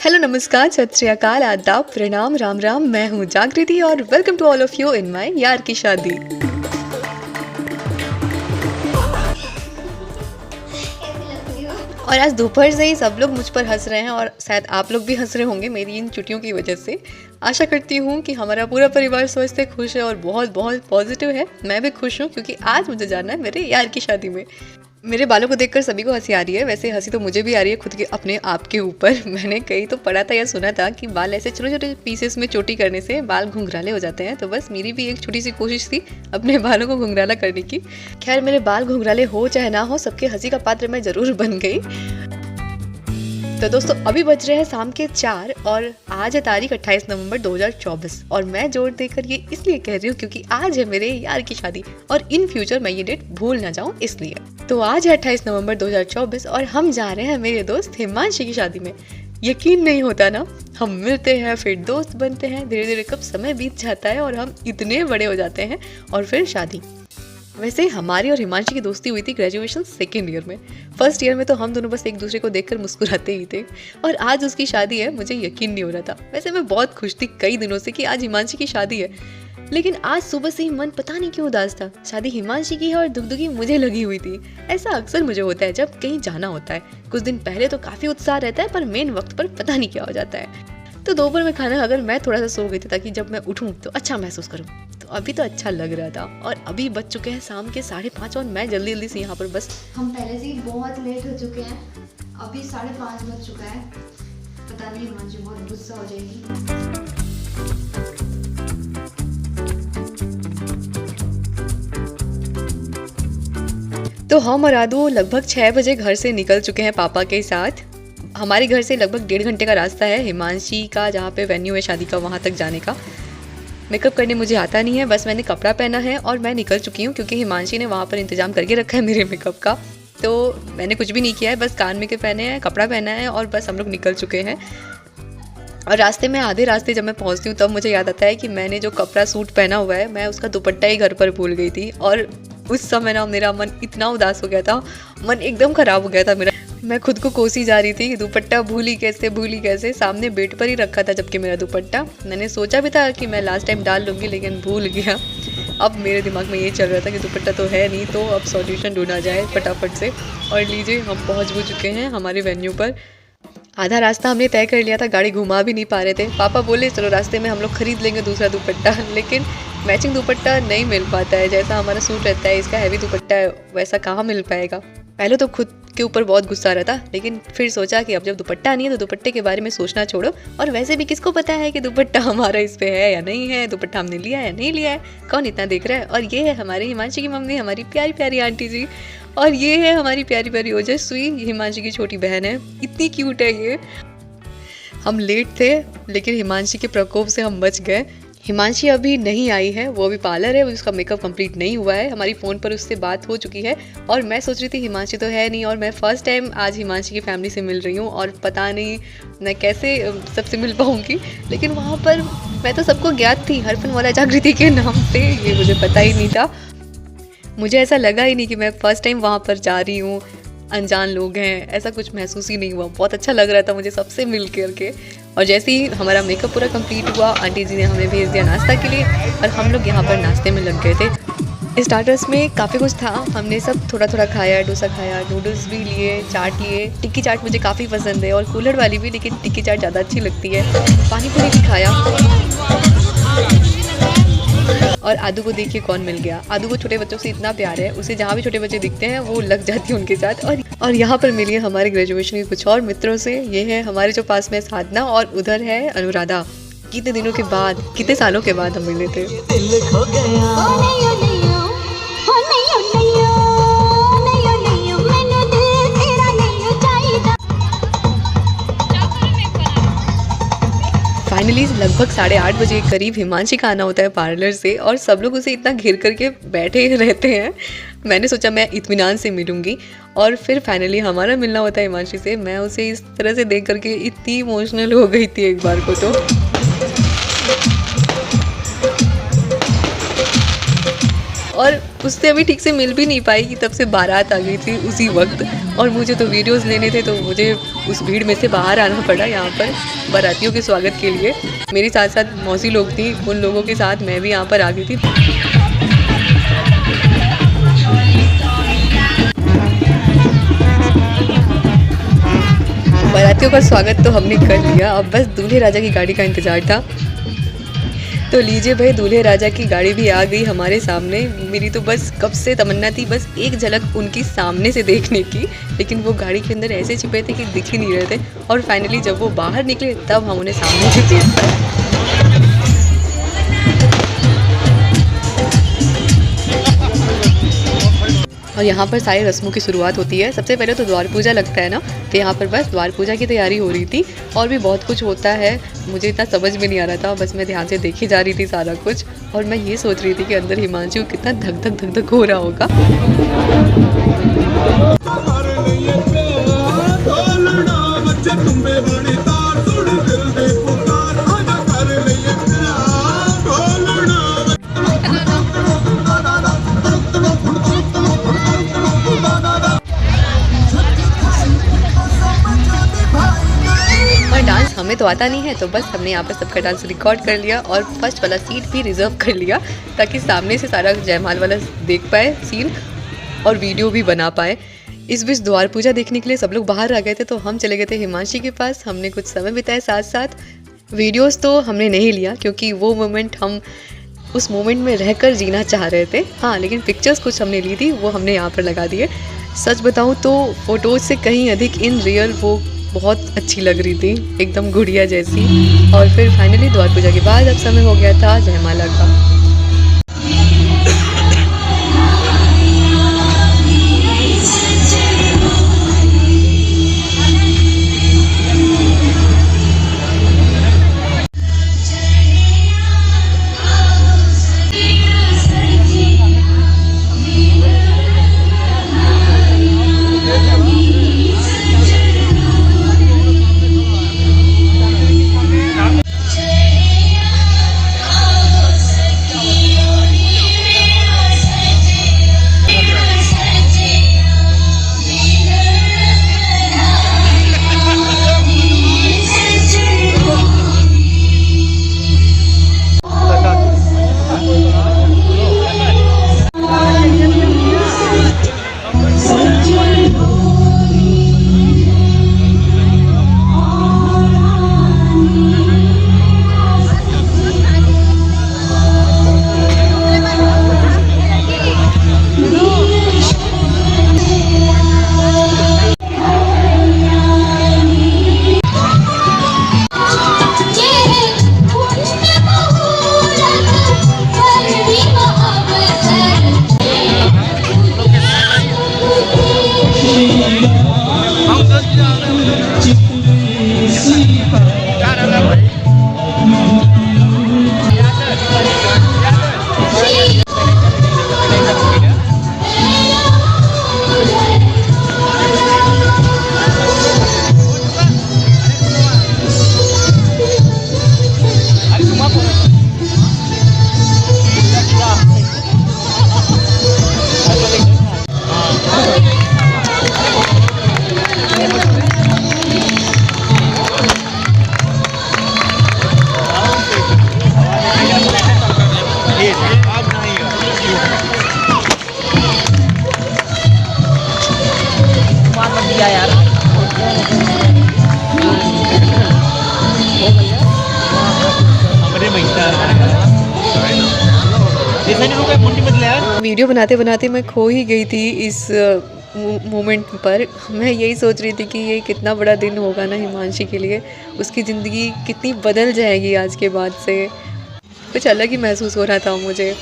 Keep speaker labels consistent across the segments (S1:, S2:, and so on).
S1: Hello, नमस्कार, सत श्री अकाल, आदाब, प्रणाम, राम राम। मैं हूँ जागृति और welcome to all of you in my यार की शादी। और आज दोपहर से ही सब लोग मुझ पर हंस रहे हैं और शायद आप लोग भी हंस रहे होंगे मेरी इन छुट्टियों की वजह से। आशा करती हूँ कि हमारा पूरा परिवार स्वस्थ है, खुश है और बहुत बहुत पॉजिटिव है। मैं भी खुश हूँ क्योंकि आज मुझे जाना है मेरे यार की शादी में। मेरे बालों को देखकर सभी को हंसी आ रही है। वैसे हंसी तो मुझे भी आ रही है खुद के अपने आप के ऊपर। मैंने कहीं तो पढ़ा था या सुना था कि बाल ऐसे छोटे छोटे पीसेस में चोटी करने से बाल घुंघराले हो जाते हैं। तो बस मेरी भी एक छोटी सी कोशिश थी अपने बालों को घुंघराला करने की। खैर, मेरे बाल घुंघराले हो चाहे ना हो, सबके हंसी का पात्र मैं जरूर बन गई। तो दोस्तों, अभी बज रहे हैं शाम के 4 और आज है तारीख 28 नवंबर 2024 और मैं जोर देकर ये इसलिए कह रही हूँ क्योंकि आज है मेरे यार की शादी और इन फ्यूचर मैं ये डेट भूल ना जाऊँ इसलिए। तो आज है 28 नवंबर 2024 और हम जा रहे हैं मेरे दोस्त हिमांशी की शादी में। यकीन नहीं होता ना, हम मिलते हैं फिर दोस्त बनते हैं, धीरे धीरे कब समय बीत जाता है और हम इतने बड़े हो जाते हैं और फिर शादी। वैसे हमारी और हिमांशी की दोस्ती हुई थी ग्रेजुएशन सेकेंड ईयर में। फर्स्ट ईयर में तो हम दोनों बस एक दूसरे को देखकर मुस्कुराते ही थे और आज उसकी शादी है, मुझे यकीन नहीं हो रहा था। वैसे मैं बहुत खुश थी कई दिनों से कि आज हिमांशी की शादी है, लेकिन आज सुबह से ही मन पता नहीं क्यों उदास था। शादी हिमांशी की है और दुगदुगी मुझे लगी हुई थी। ऐसा अक्सर मुझे होता है जब कहीं जाना होता है। कुछ दिन पहले तो काफ़ी उत्साह रहता है पर मेन वक्त पर पता नहीं क्या हो जाता है। तो दोपहर में खाना अगर मैं थोड़ा सा सो गई थी ताकि जब मैं उठूं तो अच्छा महसूस करूं। तो अभी तो अच्छा लग रहा था और अभी बज चुके हैं शाम के 5:30 और मैं जल्दी जल्दी से यहाँ पर बस
S2: हम पहले से ही बहुत लेट हो चुके हैं। अभी 5:30 बज चुका है। पता नहीं हिमांशी बहुत गुस्सा हो जाएगी।
S1: तो हम और आदू लगभग 6 बजे घर से निकल चुके हैं पापा के साथ। हमारे घर से लगभग 1.5 घंटे का रास्ता है हिमांशी का, जहाँ पे वेन्यू है शादी का, वहाँ तक जाने का। मेकअप करने मुझे आता नहीं है, बस मैंने कपड़ा पहना है और मैं निकल चुकी हूँ क्योंकि हिमांशी ने वहाँ पर इंतजाम करके रखा है मेरे मेकअप का। तो मैंने कुछ भी नहीं किया है, बस कान में के पहने हैं, कपड़ा पहना है और बस हम लोग निकल चुके हैं। और रास्ते में आधे रास्ते जब मैं पहुँचती हूँ तब मुझे याद आता है कि मैंने जो कपड़ा सूट पहना हुआ है मैं उसका दुपट्टा ही घर पर भूल गई थी और उस समय ना मेरा मन इतना उदास हो गया था, मन एकदम ख़राब हो गया था मेरा। मैं खुद को कोसी जा रही थी कि दुपट्टा भूली कैसे। सामने बेड पर ही रखा था जबकि मेरा दुपट्टा। मैंने सोचा भी था कि मैं लास्ट टाइम डाल लूँगी लेकिन भूल गया। अब मेरे दिमाग में ये चल रहा था कि दुपट्टा तो है नहीं, तो अब सॉल्यूशन ढूंढा जाए फटाफट से। और लीजिए, हम पहुँच भी चुके हैं हमारे वेन्यू पर। आधा रास्ता हमने तय कर लिया था, गाड़ी घुमा भी नहीं पा रहे थे। पापा बोले चलो रास्ते में हम लोग खरीद लेंगे दूसरा दुपट्टा, लेकिन मैचिंग दुपट्टा नहीं मिल पाता है। जैसा हमारा सूट रहता है, इसका हैवी दुपट्टा है, वैसा कहाँ मिल पाएगा। पहले तो खुद के ऊपर बहुत गुस्सा आ रहा था, लेकिन फिर सोचा कि अब जब दुपट्टा नहीं है तो दुपट्टे के बारे में सोचना छोड़ो। और वैसे भी किसको पता है कि दुपट्टा हमारा इस पे है या नहीं है, दुपट्टा हमने लिया है या नहीं लिया है, कौन इतना देख रहा है। और ये है हमारी हिमांशी की मम्मी, हमारी प्यारी प्यारी आंटी जी, और ये है हमारी प्यारी प्यारी ओजस्वी, हिमांशी की छोटी बहन है। इतनी क्यूट है ये। हम लेट थे लेकिन हिमांशी के प्रकोप से हम बच गए। हिमांशी अभी नहीं आई है, वो अभी पार्लर है, उसका मेकअप कंप्लीट नहीं हुआ है। हमारी फ़ोन पर उससे बात हो चुकी है और मैं सोच रही थी हिमांशी तो है नहीं और मैं फ़र्स्ट टाइम आज हिमांशी की फैमिली से मिल रही हूँ और पता नहीं मैं कैसे सबसे मिल पाऊँगी। लेकिन वहाँ पर मैं तो सबको ज्ञात थी हरफनवाला जागृति के नाम से, ये मुझे पता ही नहीं था। मुझे ऐसा लगा ही नहीं कि मैं फ़र्स्ट टाइम वहाँ पर जा रही हूँ, अनजान लोग हैं, ऐसा कुछ महसूस ही नहीं हुआ। बहुत अच्छा लग रहा था मुझे सबसे मिल करके। और जैसे ही हमारा मेकअप पूरा कंप्लीट हुआ, आंटी जी ने हमें भेज दिया नाश्ता के लिए और हम लोग यहाँ पर नाश्ते में लग गए थे। स्टार्टर्स में काफ़ी कुछ था, हमने सब थोड़ा थोड़ा खाया, डोसा खाया, नूडल्स भी लिए, चाट लिए। टिक्की चाट मुझे काफ़ी पसंद है और कूलर वाली भी, लेकिन टिक्की चाट ज़्यादा अच्छी लगती है। पानी पूरी भी खाया। और आदू को देखिए कौन मिल गया। आदू को छोटे बच्चों से इतना प्यार है, उसे जहाँ भी छोटे बच्चे दिखते हैं वो लग जाती है उनके साथ। और यहाँ पर मिली है हमारे ग्रेजुएशन के कुछ और मित्रों से। ये है हमारे जो पास में साधना और उधर है अनुराधा। कितने दिनों के बाद, कितने सालों के बाद हम मिले थे। फाइनली लगभग 8:30 बजे के करीब हिमांशी का आना होता है पार्लर से और सब लोग उसे इतना घेर करके बैठे रहते हैं। मैंने सोचा मैं इत्मीनान से मिलूंगी और फिर फाइनली हमारा मिलना होता है हिमांशी से। मैं उसे इस तरह से देख करके इतनी इमोशनल हो गई थी एक बार को। तो और उससे अभी ठीक से मिल भी नहीं पाई कि तब से बारात आ गई थी उसी वक्त। और मुझे तो वीडियोस लेने थे तो मुझे उस भीड़ में से बाहर आना पड़ा यहाँ पर बारातियों के स्वागत के लिए। मेरे साथ साथ मौसी लोग थी, उन लोगों के साथ मैं भी यहाँ पर आ गई थी। बारातियों का स्वागत तो हमने कर लिया, अब बस दूल्हे राजा की गाड़ी का इंतज़ार था। तो लीजिए भाई, दूल्हे राजा की गाड़ी भी आ गई हमारे सामने। मेरी तो बस कब से तमन्ना थी बस एक झलक उनकी सामने से देखने की, लेकिन वो गाड़ी के अंदर ऐसे छिपे थे कि दिख ही नहीं रहे थे। और फाइनली जब वो बाहर निकले तब हम उन्हें सामने से देख पाए। और यहाँ पर सारी रस्मों की शुरुआत होती है। सबसे पहले तो द्वार पूजा लगता है ना, तो यहाँ पर बस द्वार पूजा की तैयारी हो रही थी। और भी बहुत कुछ होता है, मुझे इतना समझ में नहीं आ रहा था, बस मैं ध्यान से देखी जा रही थी सारा कुछ। और मैं ये सोच रही थी कि अंदर हिमांशु को कितना धक धक धक धक हो रहा होगा। हमें तो आता नहीं है, तो बस हमने यहाँ पर सबका डांस रिकॉर्ड कर लिया और फर्स्ट वाला सीट भी रिजर्व कर लिया ताकि सामने से सारा जयमाल वाला देख पाए सीन और वीडियो भी बना पाए। इस बीच द्वार पूजा देखने के लिए सब लोग बाहर आ गए थे, तो हम चले गए थे हिमांशी के पास। हमने कुछ समय बिताया साथ साथ। वीडियोस तो हमने नहीं लिया क्योंकि वो मोमेंट हम उस मोमेंट में रहकर जीना चाह रहे थे। हाँ, लेकिन पिक्चर्स कुछ हमने ली थी, वो हमने यहाँ पर लगा दिए। सच बताऊँ तो फ़ोटोज़ से कहीं अधिक इन रियल वो बहुत अच्छी लग रही थी, एकदम गुड़िया जैसी। और फिर फाइनली द्वार पूजा के बाद अब समय हो गया था जयमाला का। वीडियो बनाते बनाते मैं खो ही गई थी इस मोमेंट पर। मैं यही सोच रही थी कि ये कितना बड़ा दिन होगा ना हिमांशी के लिए, उसकी ज़िंदगी कितनी बदल जाएगी आज के बाद से। कुछ अलग ही महसूस हो रहा था मुझे।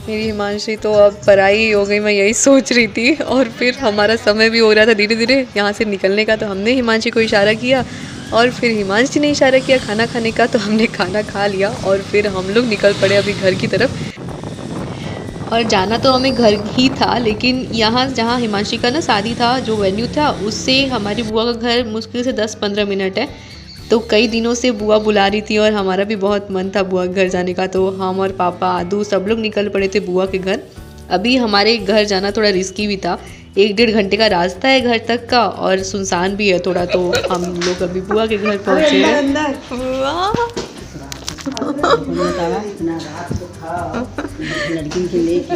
S1: मेरी हिमांशी तो अब पराई हो गई, मैं यही सोच रही थी। और फिर हमारा समय भी हो रहा था धीरे धीरे यहाँ से निकलने का, तो हमने हिमांशी को इशारा किया और फिर हिमांशी ने इशारा किया खाना खाने का, तो हमने खाना खा लिया और फिर हम लोग निकल पड़े अभी घर की तरफ। और जाना तो हमें घर ही था, लेकिन यहाँ जहाँ हिमांशी का ना शादी था, जो वेन्यू था, उससे हमारी बुआ का घर मुश्किल से 10-15 मिनट है। तो कई दिनों से बुआ बुला रही थी और हमारा भी बहुत मन था बुआ के घर जाने का, तो हम और पापा आदू सब लोग निकल पड़े थे बुआ के घर। अभी हमारे घर जाना थोड़ा रिस्की भी था, 1-1.5 घंटे का रास्ता है घर तक का और सुनसान भी है थोड़ा, तो हम लोग अभी बुआ के घर पहुँचे हैं। वाह
S3: इतना रात को खाओ लड़की के लेके।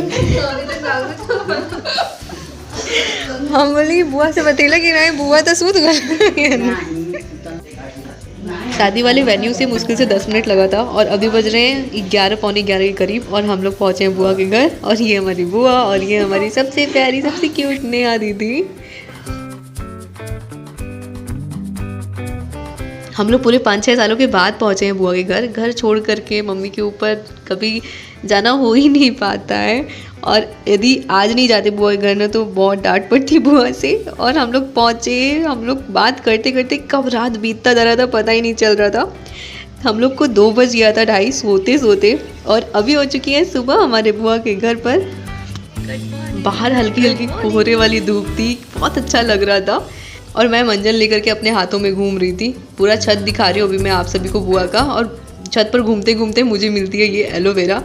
S1: हम बोली बुआ से बतेला कि नहीं, बुआ तो सूत गए। शादी वाले वेन्यू से मुश्किल से 10 मिनट लगा था और अभी बज रहे हैं 11 पौने 11 के करीब और हम लोग पहुँचे हैं बुआ के घर। और ये हमारी बुआ और ये हमारी सबसे प्यारी सबसे क्यूट नेहा दीदी। हम लोग पूरे 5-6 सालों के बाद पहुँचे हैं बुआ के घर। घर छोड़ करके मम्मी के ऊपर कभी जाना हो ही नहीं पाता है, और यदि आज नहीं जाते बुआ के घर ना तो बहुत डांट पड़ती बुआ से। और हम लोग पहुँचे, हम लोग बात करते करते कब रात बीतता जा रहा था पता ही नहीं चल रहा था। हम लोग को 2 बज गया था, 2:30 सोते सोते, और अभी हो चुकी है सुबह हमारे बुआ के घर पर। बाहर हल्की हल्की कोहरे वाली धूप थी, बहुत अच्छा लग रहा था और मैं मंजन लेकर के अपने हाथों में घूम रही थी। पूरा छत दिखा रही हूँ अभी मैं आप सभी को बुआ का, और छत पर घूमते घूमते मुझे मिलती है ये एलोवेरा।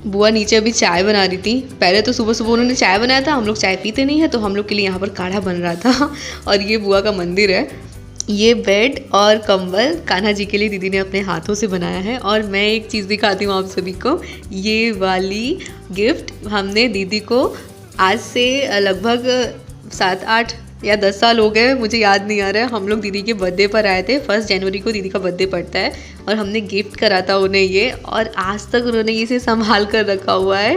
S1: बुआ नीचे अभी चाय बना रही थी। पहले तो सुबह सुबह उन्होंने चाय बनाया था, हम लोग चाय पीते नहीं है तो हम लोग के लिए यहाँ पर काढ़ा बन रहा था। और ये बुआ का मंदिर है। ये बेड और कंबल कान्हा जी के लिए दीदी ने अपने हाथों से बनाया है। और मैं एक चीज़ दिखाती हूँ आप सभी को, ये वाली गिफ्ट हमने दीदी को आज से लगभग 7-8 या 10 साल हो गए, मुझे याद नहीं आ रहा है। हम लोग दीदी के बर्थडे पर आए थे, 1 जनवरी को दीदी का बर्थडे पड़ता है, और हमने गिफ्ट करा था उन्हें ये, और आज तक उन्होंने इसे संभाल कर रखा हुआ है।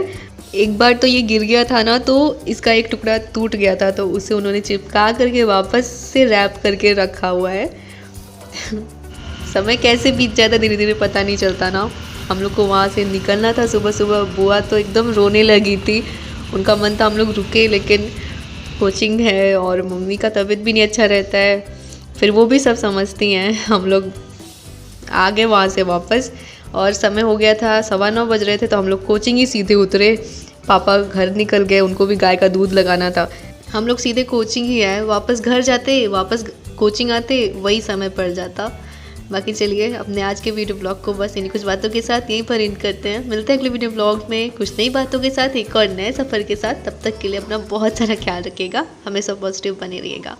S1: एक बार तो ये गिर गया था ना, तो इसका एक टुकड़ा टूट गया था, तो उसे उन्होंने चिपका करके वापस से रैप करके रखा हुआ है। समय कैसे बीत जाता धीरे धीरे पता नहीं चलता ना। हम लोग को वहाँ से निकलना था सुबह सुबह। बुआ तो एकदम रोने लगी थी, उनका मन था हम लोग रुके, लेकिन कोचिंग है और मम्मी का तबीयत भी नहीं अच्छा रहता है, फिर वो भी सब समझती हैं। हम लोग आ गए वहाँ से वापस, और समय हो गया था 9:15 बज रहे थे, तो हम लोग कोचिंग ही सीधे उतरे। पापा घर निकल गए, उनको भी गाय का दूध लगाना था। हम लोग सीधे कोचिंग ही आए, वापस घर जाते वापस कोचिंग आते वही समय पड़ जाता। बाकी चलिए अपने आज के वीडियो ब्लॉग को बस इन्हीं कुछ बातों के साथ यहीं पर एंड करते हैं। मिलते हैं अगले वीडियो ब्लॉग में कुछ नई बातों के साथ, एक और नए सफ़र के साथ। तब तक के लिए अपना बहुत सारा ख्याल रखिएगा, हमेशा पॉजिटिव बने रहिएगा।